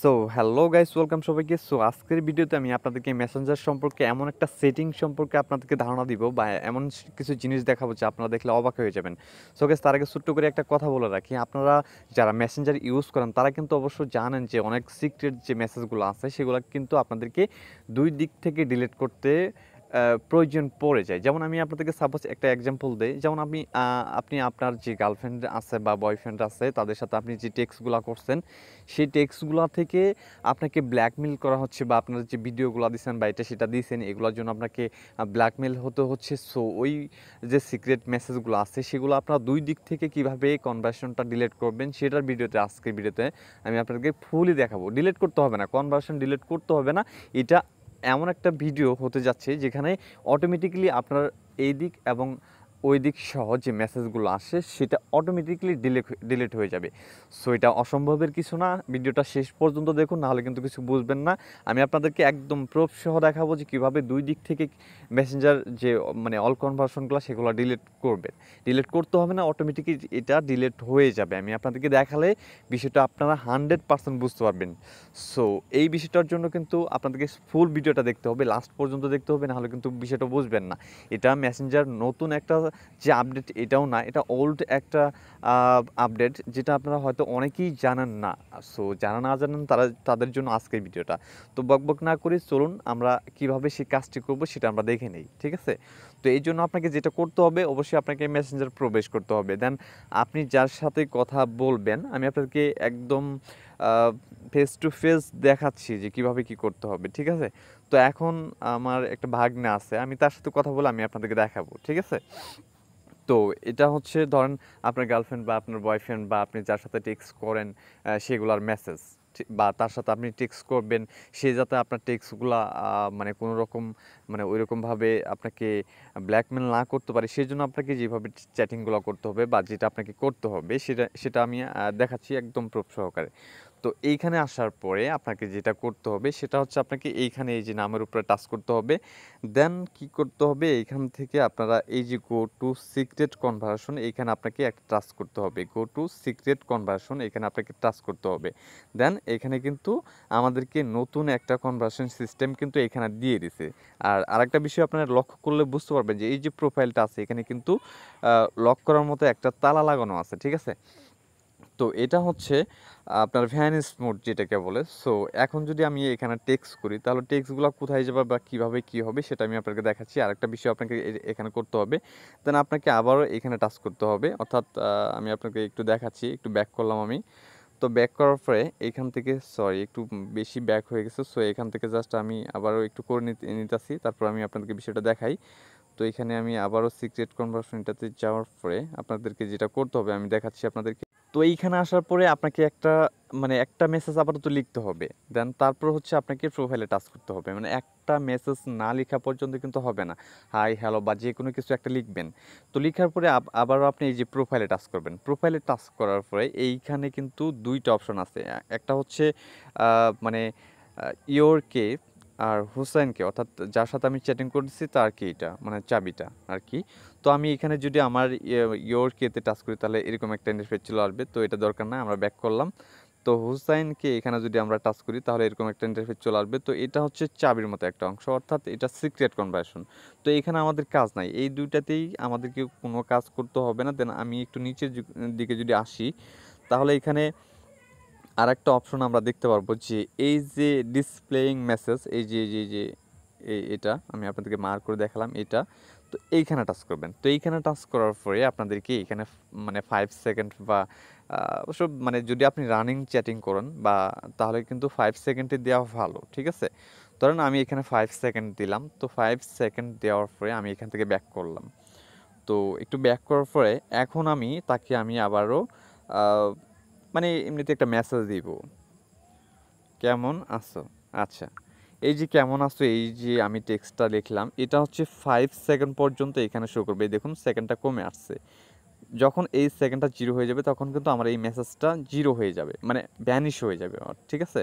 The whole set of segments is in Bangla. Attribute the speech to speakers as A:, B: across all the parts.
A: সো হ্যালো গাইস, ওয়েলকাম সবাইকে। সো আজকের ভিডিওতে আমি আপনাদেরকে মেসেঞ্জার সম্পর্কে এমন একটা সেটিং সম্পর্কে আপনাদেরকে ধারণা দিব বা এমন কিছু জিনিস দেখাবো যে আপনারা দেখলে অবাক হয়ে যাবেন। সো গাইস, তার আগে ছোট্ট করে একটা কথা বলে রাখি, আপনারা যারা মেসেঞ্জার ইউজ করেন তারা কিন্তু অবশ্যই জানেন যে অনেক সিক্রেট যে মেসেজগুলো আছে সেগুলো কিন্তু আপনাদেরকে দুই দিক থেকে ডিলিট করতে প্রয়োজন পড়ে যায়। যেমন আমি আপনাদেরকে সাপোজ একটা এক্সাম্পল দেই, যেমন আপনি আপনার যে গার্লফ্রেন্ড আছে বা বয়ফ্রেন্ড আছে তাদের সাথে আপনি যে টেক্সটগুলো করছেন সেই টেক্সটগুলো থেকে আপনাকে ব্ল্যাকমেল করা হচ্ছে, বা আপনার যে ভিডিওগুলো দিচ্ছেন বা এটা সেটা দিয়েছেন এগুলোর জন্য আপনাকে ব্ল্যাকমেল হতে হচ্ছে। সো ওই যে সিক্রেট মেসেজগুলো আছে সেগুলো আপনারা দুই দিক থেকে কিভাবে কনভার্সনটা ডিলিট করবেন সেটার ভিডিওতে, আজকের ভিডিওতে আমি আপনাদেরকে ফুলই দেখাবো। ডিলিট করতে হবে না, কনভার্সন ডিলিট করতে হবে না। এটা এমন একটা ভিডিও হতে যাচ্ছে যেখানে অটোমেটিক্যালি আপনার এই দিক এবং ওই দিক সহ যে মেসেজগুলো আসে সেটা অটোমেটিক্যালি ডিলিট হয়ে যাবে। সো এটা অসম্ভবের কিছু না, ভিডিওটা শেষ পর্যন্ত দেখুন, নাহলে কিন্তু কিছু বুঝবেন না। আমি আপনাদেরকে একদম প্রুফ সহ দেখাবো যে কীভাবে দুই দিক থেকে মেসেঞ্জার যে মানে অল কনভার্সনগুলো সেগুলো ডিলিট করবেন। ডিলিট করতে হবে না, অটোমেটিকলি এটা ডিলিট হয়ে যাবে। আমি আপনাদেরকে দেখালে বিষয়টা আপনারা 100% বুঝতে পারবেন। সো এই বিষয়টার জন্য কিন্তু আপনাদেরকে ফুল ভিডিওটা দেখতে হবে, লাস্ট পর্যন্ত দেখতে হবে, নাহলে কিন্তু বিষয়টা বুঝবেন না। এটা মেসেঞ্জার নতুন একটা যে আপডেট এটাও না, এটা ওল্ড একটা আপডেট যেটা আপনারা হয়তো অনেকেই জানেন না। সো যারা না জানেন তাদের জন্য আজকের ভিডিওটা। তো বকবক না করে চলুন আমরা কিভাবে সেই কাজটি করব সেটা আমরা দেখে নেই, ঠিক আছে? তো এই জন্য আপনাকে যেটা করতে হবে, অবশ্যই আপনাকে মেসেঞ্জার প্রবেশ করতে হবে। দেন আপনি যার সাথে কথা বলবেন আমি আপনাদেরকে একদম ফেস টু ফেস দেখাচ্ছি যে কিভাবে কি করতে হবে, ঠিক আছে? তো এখন আমার একটা ভাগ্নে আছে, আমি তার সাথে কথা বলে আমি আপনাদেরকে দেখাবো, ঠিক আছে? তো এটা হচ্ছে ধরেন আপনার গার্লফ্রেন্ড বা আপনার বয়ফ্রেন্ড বা আপনি যার সাথে টেক্সট করেন সেগুলার মেসেজ, বা তার সাথে আপনি টেক্সট করবেন, সে যাতে আপনার টেক্সটগুলা মানে কোনো রকম মানে ওইরকমভাবে আপনাকে ব্ল্যাকমেল না করতে পারে সেই জন্য আপনাকে যেভাবে চ্যাটিংগুলো করতে হবে বা যেটা আপনাকে করতে হবে সেটা সেটা আমি দেখাচ্ছি একদম প্রুফ সহকারে। তো এইখানে আসার পরে আপনাকে যেটা করতে হবে সেটা হচ্ছে আপনাকে এইখানে এই যে নামের উপরে টাচ করতে হবে। দেন কি করতে হবে, এইখান থেকে আপনারা এই যে গো টু সিক্রেট কনভার্সন, এইখানে আপনাকে একটা টাচ করতে হবে। গো টু সিক্রেট কনভার্সন এখানে আপনাকে টাচ করতে হবে। দেন এখানে কিন্তু আমাদেরকে নতুন একটা কনভার্সন সিস্টেম কিন্তু এখানে দিয়ে দিছে। আর আরেকটা বিষয় আপনারা লক্ষ্য করলে বুঝতে পারবেন যে এই যে প্রোফাইলটা আছে এখানে কিন্তু লক করার মতো একটা তালা লাগানো আছে, ঠিক আছে? তো এটা হচ্ছে আপনার ভ্যানিশ মোড যেটাকে বলে। সো এখন যদি আমি এখানে টেক্সট করি তাহলে টেক্সটগুলো কোথায় যাবে বা কীভাবে কী হবে সেটা আমি আপনাকে দেখাচ্ছি। আরেকটা বিষয় আপনাকে এখানে করতে হবে। দেন আপনাকে আবারও এখানে টাচ করতে হবে, অর্থাৎ আমি আপনাকে একটু দেখাচ্ছি। একটু ব্যাক করলাম আমি। তো ব্যাক করার পরে এইখান থেকে সরি একটু বেশি ব্যাক হয়ে গেছে। সো এখান থেকে জাস্ট আমি আবারও একটু করে নিতেছি, তারপর আমি আপনাদেরকে বিষয়টা দেখাই। তো এখানে আমি আবারও সিক্রেট কনভার্সনটাতে যাওয়ার পরে আপনাদেরকে যেটা করতে হবে আমি দেখাচ্ছি আপনাদেরকে। তো এইখানে আসার পরে আপনাকে একটা মানে একটা মেসেজ আপাতত লিখতে হবে। দেন তারপর হচ্ছে আপনাকে প্রোফাইলে টাচ করতে হবে। মানে একটা মেসেজ না লেখা পর্যন্ত কিন্তু হবে না। হাই, হ্যালো বা যে কোনো কিছু একটা লিখবেন। তো লিখার পরে আবারও আপনি এই যে প্রোফাইলে টাচ করবেন। প্রোফাইলে টাচ করার পরে এইখানে কিন্তু ২ টা অপশন আছে। একটা হচ্ছে মানে ইওর কে আর হুসাইনকে, অর্থাৎ যার সাথে আমি চ্যাটিং করতেছি তার কিটা মানে চাবিটা আর কি। তো আমি এখানে যদি আমার ইওর কেতে টাচ করি তাহলে এরকম একটা ইন্টারফেস চলে আসবে। তো এটা দরকার না, আমরা ব্যাক করলাম। তো হুসাইনকে এখানে যদি আমরা টাচ করি তাহলে এরকম একটা ইন্টারফেস চলে আসবে। তো এটা হচ্ছে চাবির মতো একটা অংশ, অর্থাৎ এটা সিক্রেট কনভার্সন। তো এখানে আমাদের কাজ নাই, এই দুইটাতেই আমাদেরকে কোনো কাজ করতে হবে না। দেন আমি একটু নিচের দিকে যদি আসি তাহলে এখানে আরেকটা অপশন আমরা দেখতে পারবো যে এই যে ডিসপ্লেইং মেসেজ, এই যে এটা আমি আপনাদেরকে মার্ক করে দেখালাম এটা। তো এইখানে টাচ করবেন। তো এইখানে টাচ করার পরে আপনাদেরকে এখানে মানে 5 সেকেন্ড বা অবশ্য মানে যদি আপনি রানিং চ্যাটিং করেন বা তাহলে কিন্তু 5 সেকেন্ডে দেওয়া ভালো, ঠিক আছে? ধরেন আমি এখানে 5 সেকেন্ড দিলাম। তো 5 সেকেন্ড দেওয়ার পরে আমি এখান থেকে ব্যাক করলাম। তো একটু ব্যাক করার পরে এখন আমি তাকে আমি আবারও মানে এমনিতে একটা মেসেজ দিব, কেমন আছো? আচ্ছা, এই যে কেমন আছো এই যে আমি টেক্সটটা লিখলাম এটা হচ্ছে 5 সেকেন্ড পর্যন্ত এখানে শো করবে। এই দেখুন সেকেন্ডটা কমে আসছে। যখন এই সেকেন্ডটা 0 হয়ে যাবে তখন কিন্তু আমার এই মেসেজটা 0 হয়ে যাবে, মানে ভ্যানিশ হয়ে যাবে, ঠিক আছে?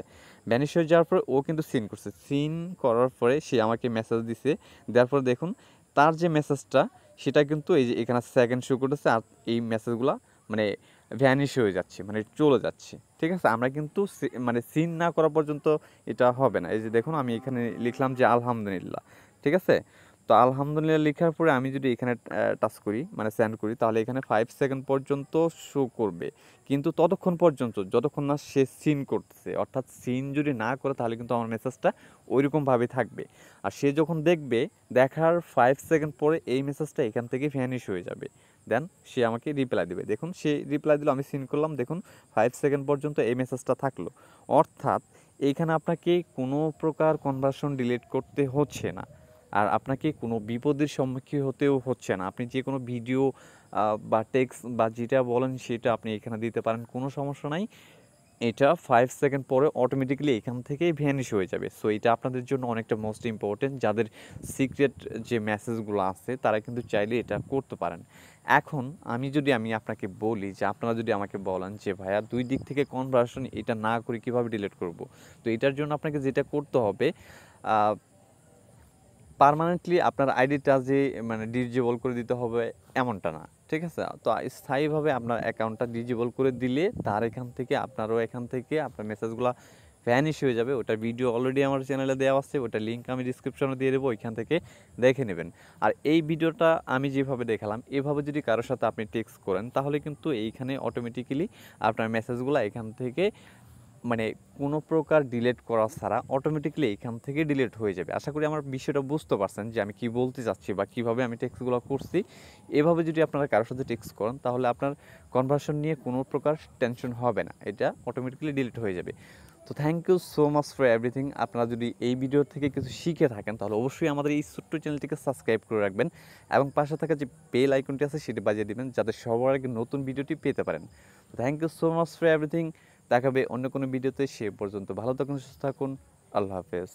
A: ভ্যানিশ হয়ে যাওয়ার পরে ও কিন্তু সিন করছে। সিন করার পরে সে আমাকে মেসেজ দিছে। দেওয়ার পরে দেখুন তার যে মেসেজটা সেটা কিন্তু এই যে এখানে সেকেন্ড শো করতেছে, আর এই মেসেজগুলা মানে ভ্যানিশ হয়ে যাচ্ছে, মানে চলে যাচ্ছে। ঠিক আছে, আমরা কিন্তু মানে সিন না করা পর্যন্ত এটা হবে না। এই যে দেখুন আমি এখানে লিখলাম যে আলহামদুলিল্লাহ, ঠিক আছে। তো আলহামদুলিল্লাহ লেখার পরে আমি যদি এখানে টাচ করি, মানে সেন্ড করি, তাহলে এখানে 5 সেকেন্ড পর্যন্ত শো করবে। কিন্তু ততক্ষণ পর্যন্ত যতক্ষণ না সে সিন করতেছে, অর্থাৎ সিন যদি না করে তাহলে কিন্তু আমার মেসেজটা ওইরকমভাবে থাকবে। আর সে যখন দেখবে, দেখার 5 সেকেন্ড পরে এই মেসেজটা এখান থেকে ভ্যানিশ হয়ে যাবে। দেন সে আমাকে রিপ্লাই দেবে। দেখুন সে রিপ্লাই দিল, আমি সিন করলাম, দেখুন 5 সেকেন্ড পর্যন্ত এই মেসেজটা থাকলো। অর্থাৎ এইখানে আপনাকে কোনো প্রকার কনভার্সন ডিলিট করতে হচ্ছে না, আর আপনাকে কোনো বিপদের সম্মুখীন হতেও হচ্ছে না। আপনি যে কোনো ভিডিও বা টেক্সট বা যেটা বলেন সেটা আপনি এখানে দিতে পারেন, কোনো সমস্যা নাই। এটা 5 সেকেন্ড পরে অটোমেটিক্যালি এখান থেকেই ভ্যানিশ হয়ে যাবে। সো এটা আপনাদের জন্য অনেকটা মোস্ট ইম্পর্টেন্ট, যাদের সিক্রেট যে মেসেজগুলো আছে তারা কিন্তু চাইলে এটা করতে পারেন। এখন আমি আপনাকে বলি যে আপনারা যদি আমাকে বলেন যে ভাইয়া 2 দিক থেকে কনভার্সন এটা না করে কীভাবে ডিলিট করব, তো এটার জন্য আপনাকে যেটা করতে হবে, পার্মানেন্টলি আপনার আইডিটা যে মানে ডিজেবল করে দিতে হবে এমনটা না, ঠিক আছে। তো স্থায়ীভাবে আপনার অ্যাকাউন্টটা ডিজেবল করে দিলে তার এখান থেকে আপনার মেসেজগুলো ভ্যানিশ হয়ে যাবে। ওটার ভিডিও অলরেডি আমার চ্যানেলে দেওয়া আছে, ওটার লিঙ্ক আমি ডিসক্রিপশনে দিয়ে দেবো, ওইখান থেকে দেখে নেবেন। আর এই ভিডিওটা আমি যেভাবে দেখালাম এভাবে যদি কারোর সাথে আপনি টেক্সট করেন তাহলে কিন্তু এইখানে অটোমেটিক্যালি আপনার মেসেজগুলো এখান থেকে মানে কোনো প্রকার ডিলিট করা ছাড়া অটোমেটিক্যালি এখান থেকে ডিলিট হয়ে যাবে। আশা করি আমার বিষয়টা বুঝতে পারছেন যে আমি কি বলতে চাচ্ছি বা কিভাবে আমি টেক্সটগুলো করছি। এভাবে যদি আপনারা কারোর সাথে টেক্সট করেন তাহলে আপনার কনভার্সন নিয়ে কোনো প্রকার টেনশন হবে না, এটা অটোমেটিক্যালি ডিলিট হয়ে যাবে। তো thank you so much for everything. আপনারা যদি এই ভিডিও থেকে কিছু শিখে থাকেন তাহলে অবশ্যই আমাদের এই ছোট্ট চ্যানেলটিকে সাবস্ক্রাইব করে রাখবেন এবং পাশে থাকা যে বেল আইকনটি আছে সেটি বাজিয়ে দিবেন যাতে সবার আগে নতুন ভিডিওটি পেতে পারেন। Thank you so much for everything. দেখাবে অন্য কোনো ভিডিওতে, সে পর্যন্ত ভালো থাকুন, সুস্থ থাকুন, আল্লাহ হাফেজ।